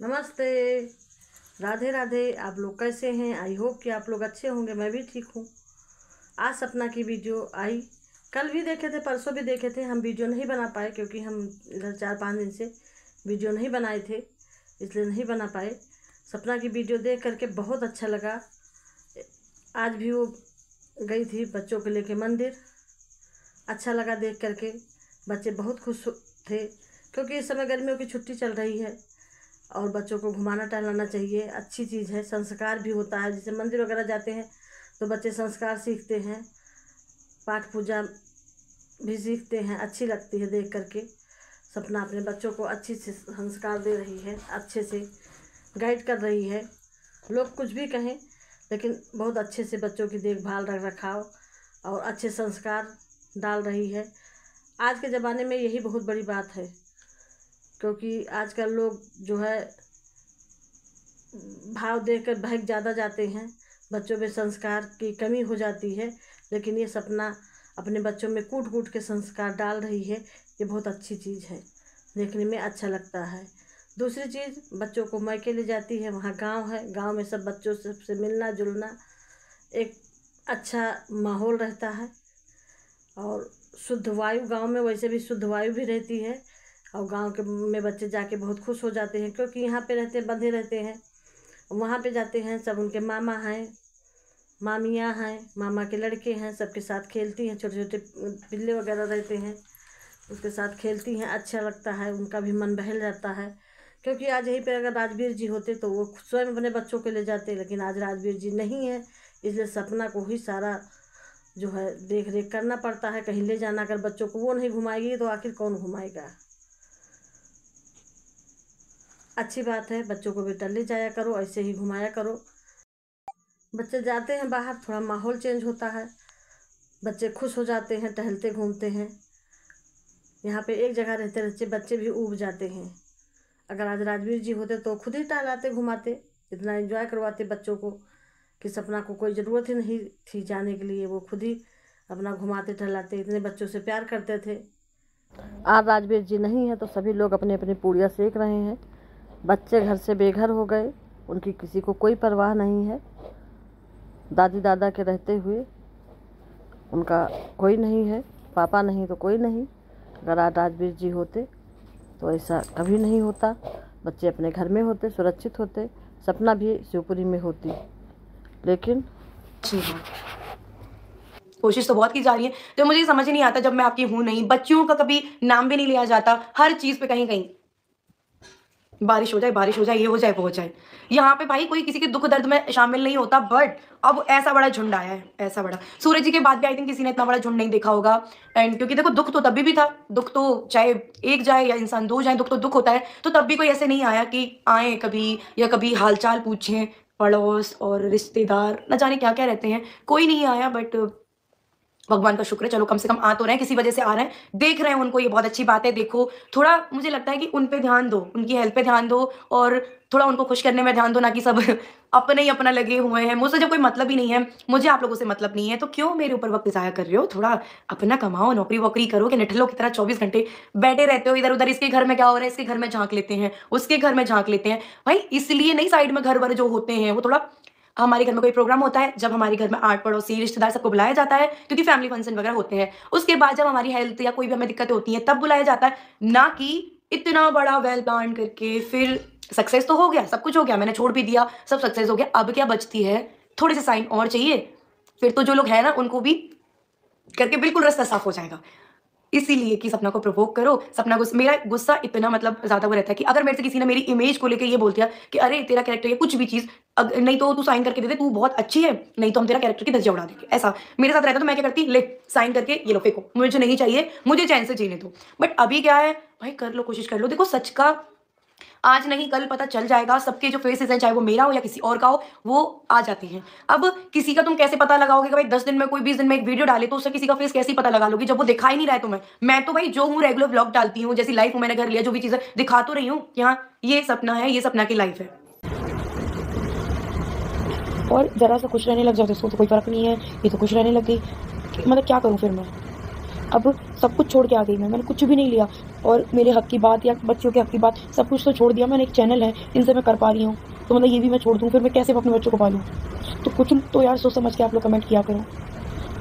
नमस्ते। राधे राधे। आप लोग कैसे हैं? आई होप कि आप लोग अच्छे होंगे। मैं भी ठीक हूँ। आज सपना की वीडियो आई। कल भी देखे थे, परसों भी देखे थे। हम वीडियो नहीं बना पाए क्योंकि हम इधर 4-5 दिन से वीडियो नहीं बनाए थे, इसलिए नहीं बना पाए। सपना की वीडियो देख करके बहुत अच्छा लगा। आज भी वो गई थी बच्चों को लेके मंदिर। अच्छा लगा देख करके। बच्चे बहुत खुश थे क्योंकि इस समय गर्मियों की छुट्टी चल रही है और बच्चों को घुमाना टहलाना चाहिए। अच्छी चीज़ है, संस्कार भी होता है। जैसे मंदिर वगैरह जाते हैं तो बच्चे संस्कार सीखते हैं, पाठ पूजा भी सीखते हैं। अच्छी लगती है देख करके। सपना अपने बच्चों को अच्छी से संस्कार दे रही है, अच्छे से गाइड कर रही है। लोग कुछ भी कहें लेकिन बहुत अच्छे से बच्चों की देखभाल रख रखाव और अच्छे संस्कार डाल रही है। आज के ज़माने में यही बहुत बड़ी बात है क्योंकि आजकल लोग जो है भाव देकर बहक ज़्यादा जाते हैं। बच्चों में संस्कार की कमी हो जाती है, लेकिन ये सपना अपने बच्चों में कूट कूट के संस्कार डाल रही है। ये बहुत अच्छी चीज़ है, देखने में अच्छा लगता है। दूसरी चीज़, बच्चों को मायके ले जाती है। वहाँ गांव है, गांव में सब बच्चों से मिलना जुलना, एक अच्छा माहौल रहता है और शुद्ध वायु, गांव में वैसे भी शुद्ध वायु भी रहती है। और गांव के में बच्चे जाके बहुत खुश हो जाते हैं क्योंकि यहाँ पे रहते बंधे रहते हैं। वहाँ पे जाते हैं, सब उनके मामा हैं, मामियाँ हैं, मामा के लड़के हैं, सबके साथ खेलती हैं। छोटे छोटे पिल्ले वगैरह रहते हैं, उसके साथ खेलती हैं। अच्छा लगता है, उनका भी मन बहल जाता है। क्योंकि आज यहीं पे अगर राजवीर जी होते तो वो स्वयं अपने बच्चों को ले जाते, लेकिन आज राजवीर जी नहीं है, इसलिए सपना को ही सारा जो है देख रेख करना पड़ता है। कहीं ले जाना, अगर बच्चों को वो नहीं घुमाएगी तो आखिर कौन घुमाएगा। अच्छी बात है, बच्चों को बेटा ले जाया करो, ऐसे ही घुमाया करो। बच्चे जाते हैं बाहर, थोड़ा माहौल चेंज होता है, बच्चे खुश हो जाते हैं, टहलते घूमते हैं। यहाँ पे एक जगह रहते रहते बच्चे भी ऊब जाते हैं। अगर आज राजवीर जी होते तो खुद ही टहलाते घुमाते, इतना एंजॉय करवाते बच्चों को कि सपना को कोई ज़रूरत ही नहीं थी जाने के लिए। वो खुद ही अपना घुमाते टहलाते, इतने बच्चों से प्यार करते थे। आज राजवीर जी नहीं है तो सभी लोग अपनी अपनी पूड़ियाँ सेक रहे हैं। बच्चे घर से बेघर हो गए, उनकी किसी को कोई परवाह नहीं है। दादी दादा के रहते हुए उनका कोई नहीं है, पापा नहीं तो कोई नहीं। अगर आज राजवीर जी होते तो ऐसा कभी नहीं होता। बच्चे अपने घर में होते, सुरक्षित होते, सपना भी शिवपुरी में होती। लेकिन कोशिश तो बहुत की जा रही है, तो मुझे समझ नहीं आता जब मैं आपकी हूं नहीं, बच्चियों का कभी नाम भी नहीं लिया जाता। हर चीज पे कहीं कहीं बारिश हो जाए, ये हो जाए, वो हो जाए। यहाँ पे भाई कोई किसी के दुख दर्द में शामिल नहीं होता, बट अब ऐसा बड़ा झुंड आया है, ऐसा बड़ा। सूरज जी के बाद भी आई थिंक किसी ने इतना बड़ा झुंड नहीं देखा होगा। एंड क्योंकि देखो, दुख तो तभी भी था, दुख तो चाहे एक जाए या इंसान दो जाए, दुख तो दुख होता है। तो तब भी कोई ऐसे नहीं आया कि आए कभी या कभी हालचाल पूछें। पड़ोस और रिश्तेदार न जाने क्या क्या रहते हैं, कोई नहीं आया। बट भगवान का शुक्र है, चलो कम से कम आ तो रहे हैं, किसी वजह से आ रहे हैं, देख रहे हैं उनको, ये बहुत अच्छी बात है। देखो, थोड़ा मुझे लगता है कि उन पे ध्यान दो, उनकी हेल्प पे ध्यान दो और थोड़ा उनको खुश करने में ध्यान दो, ना कि सब अपने ही अपना लगे हुए हैं। मुझसे जब कोई मतलब ही नहीं है, मुझे आप लोगों से मतलब नहीं है, तो क्यों मेरे ऊपर वक्त ज़ाया कर रहे हो? थोड़ा अपना कमाओ, नौकरी वोकरी करो कि निठल्लों की तरह 24 घंटे बैठे रहते हो इधर उधर। इसके घर में क्या हो रहा है, इसके घर में झांक लेते हैं, उसके घर में झांक लेते हैं। भाई इसलिए नहीं, साइड में घर वर जो होते हैं वो थोड़ा, हमारे घर में कोई प्रोग्राम होता है, जब हमारे घर में आठ पड़ोसी रिश्तेदार सबको बुलाया जाता है क्योंकि फैमिली फंक्शन वगैरह होते हैं, उसके बाद जब हमारी हेल्थ या कोई भी हमें दिक्कतें होती हैं तब बुलाया जाता है, ना कि इतना बड़ा वेल प्लान करके। फिर सक्सेस तो हो गया, सब कुछ हो गया, मैंने छोड़ भी दिया, सब सक्सेस हो गया, अब क्या बचती है? थोड़े से साइन और चाहिए, फिर तो जो लोग हैं ना उनको भी करके बिल्कुल रास्ता साफ हो जाएगा। इसीलिए कि सपना को प्रोवोक करो। सपना को, मेरा गुस्सा इतना मतलब ज़्यादा वो रहता है कि अगर मेरे से किसी ने मेरी इमेज को लेके ये बोल दिया कि अरे तेरा कैरेक्टर या कुछ भी चीज़, नहीं तो तू साइन करके दे दे, तू बहुत अच्छी है, नहीं तो हम तेरा कैरेक्टर की धज्जियां उड़ा देंगे, ऐसा मेरे साथ रहता तो मैं क्या करती, ले साइन करके ये लो फेंको, मुझे नहीं चाहिए, मुझे चैन से जीने दो। बट अभी क्या है भाई, कर लो, कोशिश कर लो। देखो, सच का आज नहीं कल पता चल जाएगा। सबके जो फेसेस हैं, चाहे वो मेरा हो या किसी और का हो, वो आ जाते हैं। अब किसी का तुम कैसे पता लगाओगे कि भाई 10 दिन में कोई 20 दिन में एक वीडियो डाले तो उससे किसी का फेस कैसे पता लगा लोगी जब वो दिखा ही नहीं रहा है तुम्हें? मैं तो भाई जो हूँ रेगुलर ब्लॉग डालती हूँ, जैसी लाइफ मैंने घर लिया, जो भी चीजें दिखा तो रही हूँ कि हाँ ये सपना है, ये सपना की लाइफ है। और जरा सा खुश रहने लग जाते उसको तो कोई फर्क नहीं है, ये तो खुश रहने लग गई। मतलब क्या करूँ फिर मैं? अब सब कुछ छोड़ के आ गई मैंने कुछ भी नहीं लिया, और मेरे हक की बात या बच्चों के हक की बात सब कुछ तो छोड़ दिया मैंने। एक चैनल है जिनसे मैं कर पा रही हूँ, तो मतलब ये भी मैं छोड़ दूँ, फिर मैं कैसे अपने बच्चों को पालूँ? तो कुछ तो यार सोच समझ के आप लोग कमेंट किया करो,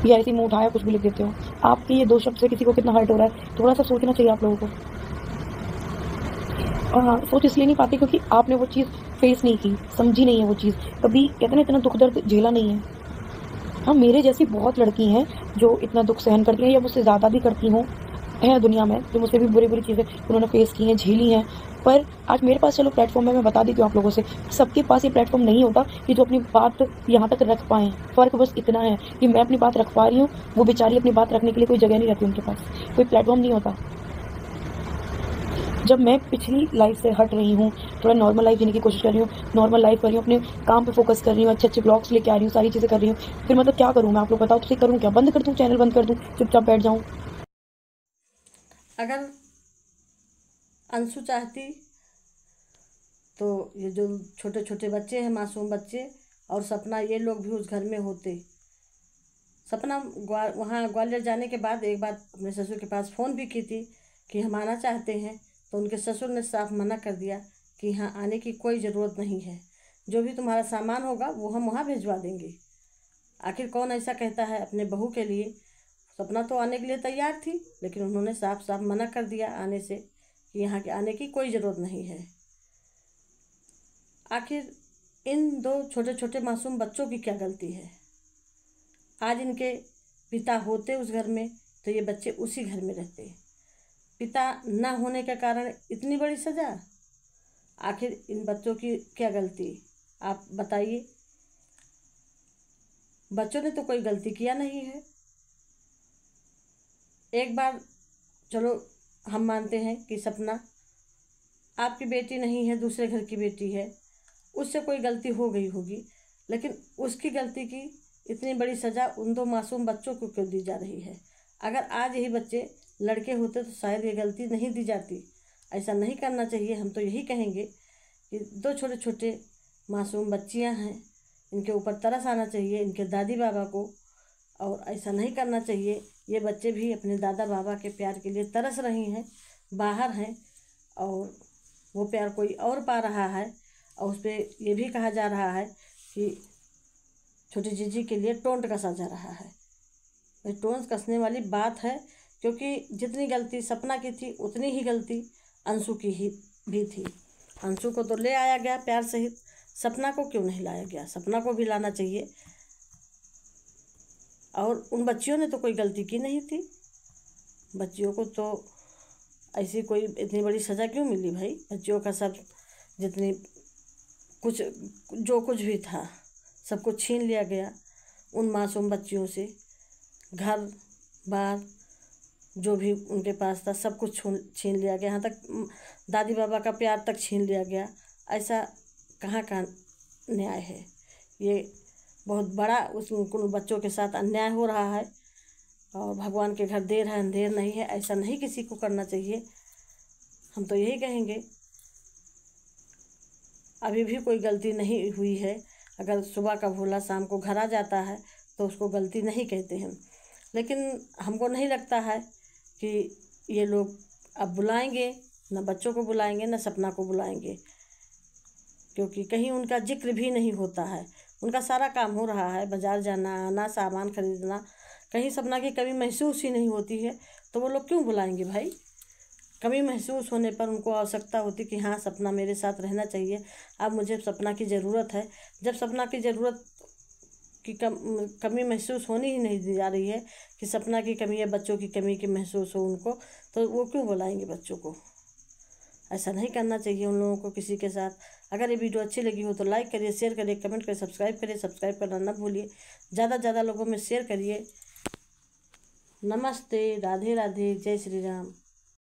या ऐसे ही मुँह उठाया कुछ भी लिख देते हो। आपके ये 2 शब्द से किसी को कितना हर्ट हो रहा है, थोड़ा सा सोचना चाहिए आप लोगों को। और हाँ, सोच इसलिए नहीं पाते क्योंकि आपने वो चीज़ फेस नहीं की, समझी नहीं है वो चीज़, कभी कहते ना इतना दुख दर्द झेला नहीं है। हाँ, मेरे जैसी बहुत लड़की हैं जो इतना दुख सहन करती हैं, या मुझसे ज़्यादा भी करती हों, हैं दुनिया में, जो मुझसे भी बुरी-बुरी चीज़ें उन्होंने फेस की हैं, झेली हैं। पर आज मेरे पास चलो प्लेटफ़ॉर्म है, मैं बता देती हूँ आप लोगों से। सबके पास ये प्लेटफ़ॉर्म नहीं होता कि जो अपनी बात यहाँ तक रख पाएँ। फ़र्क बस इतना है कि मैं अपनी बात रख पा रही हूँ, वो बेचारी अपनी बात रखने के लिए कोई जगह नहीं रहती उनके पास, कोई प्लेटफ़ॉर्म नहीं होता। जब मैं पिछली लाइफ से हट रही हूँ, थोड़ा नॉर्मल लाइफ जीने की कोशिश कर रही हूँ, नॉर्मल लाइफ कर रही हूँ, अपने काम पे फोकस कर रही हूँ, अच्छे-अच्छे ब्लॉग्स लेके आ रही हूँ, सारी चीज़ें कर रही हूँ, फिर मतलब क्या करूँ मैं? आप लोग बताओ तो सही, करूँ क्या? बंद कर दूँ, चैनल बंद कर दूँ, चुपचाप बैठ जाऊँ? अगर अंशु चाहती तो ये जो छोटे छोटे बच्चे हैं, मासूम बच्चे, और सपना, ये लोग भी उस घर में होते। सपना वहाँ ग्वालियर जाने के बाद एक बार अपने ससुर के पास फ़ोन भी की थी कि हम आना चाहते हैं, तो उनके ससुर ने साफ मना कर दिया कि यहाँ आने की कोई ज़रूरत नहीं है, जो भी तुम्हारा सामान होगा वो हम वहाँ भिजवा देंगे। आखिर कौन ऐसा कहता है अपने बहू के लिए? सपना तो आने के लिए तैयार थी, लेकिन उन्होंने साफ साफ मना कर दिया आने से, कि यहाँ के आने की कोई ज़रूरत नहीं है। आखिर इन 2 छोटे छोटे मासूम बच्चों की क्या गलती है? आज इनके पिता होते उस घर में तो ये बच्चे उसी घर में रहते। पिता न होने के कारण इतनी बड़ी सज़ा। आखिर इन बच्चों की क्या गलती, आप बताइए? बच्चों ने तो कोई गलती किया नहीं है। एक बार चलो हम मानते हैं कि सपना आपकी बेटी नहीं है, दूसरे घर की बेटी है, उससे कोई गलती हो गई होगी, लेकिन उसकी गलती की इतनी बड़ी सज़ा उन 2 मासूम बच्चों को क्यों दी जा रही है? अगर आज यही बच्चे लड़के होते तो शायद ये गलती नहीं दी जाती। ऐसा नहीं करना चाहिए। हम तो यही कहेंगे कि 2 छोटे छोटे मासूम बच्चियां हैं, इनके ऊपर तरस आना चाहिए, इनके दादी बाबा को, और ऐसा नहीं करना चाहिए। ये बच्चे भी अपने दादा बाबा के प्यार के लिए तरस रही हैं, बाहर हैं, और वो प्यार कोई और पा रहा है। और उस पर ये भी कहा जा रहा है कि छोटी जीजी के लिए टोंट कसा जा रहा है। ये टोंट कसने वाली बात है, क्योंकि जितनी गलती सपना की थी उतनी ही गलती अंशु की ही भी थी। अंशु को तो ले आया गया प्यार सहित, सपना को क्यों नहीं लाया गया? सपना को भी लाना चाहिए। और उन बच्चियों ने तो कोई गलती की नहीं थी। बच्चियों को तो ऐसी कोई इतनी बड़ी सज़ा क्यों मिली भाई? बच्चियों का सब जितनी कुछ जो कुछ भी था सब कुछ छीन लिया गया उन मासूम बच्चियों से। घर बार जो भी उनके पास था सब कुछ छीन लिया गया, यहाँ तक दादी बाबा का प्यार तक छीन लिया गया। ऐसा कहाँ का न्याय है? ये बहुत बड़ा उन बच्चों के साथ अन्याय हो रहा है। और भगवान के घर देर है अंधेर नहीं है, ऐसा नहीं किसी को करना चाहिए। हम तो यही कहेंगे, अभी भी कोई गलती नहीं हुई है। अगर सुबह का भोला शाम को घर आ जाता है तो उसको गलती नहीं कहते हैं। लेकिन हमको नहीं लगता है कि ये लोग अब बुलाएंगे, न बच्चों को बुलाएंगे न सपना को बुलाएंगे, क्योंकि कहीं उनका जिक्र भी नहीं होता है। उनका सारा काम हो रहा है, बाज़ार जाना आना, सामान खरीदना, कहीं सपना की कमी महसूस ही नहीं होती है, तो वो लोग क्यों बुलाएंगे भाई? कमी महसूस होने पर उनको आवश्यकता होती कि हाँ सपना मेरे साथ रहना चाहिए, अब मुझे सपना की ज़रूरत है। जब सपना की ज़रूरत की कमी महसूस होनी ही नहीं दी जा रही है कि सपना की कमी या बच्चों की कमी की महसूस हो उनको, तो वो क्यों बुलाएंगे बच्चों को? ऐसा नहीं करना चाहिए उन लोगों को किसी के साथ। अगर ये वीडियो अच्छी लगी हो तो लाइक करिए, शेयर करिए, कमेंट करिए, सब्सक्राइब करिए। सब्सक्राइब करना न भूलिए, ज़्यादा से ज़्यादा लोगों में शेयर करिए। नमस्ते, राधे राधे, जय श्री राम।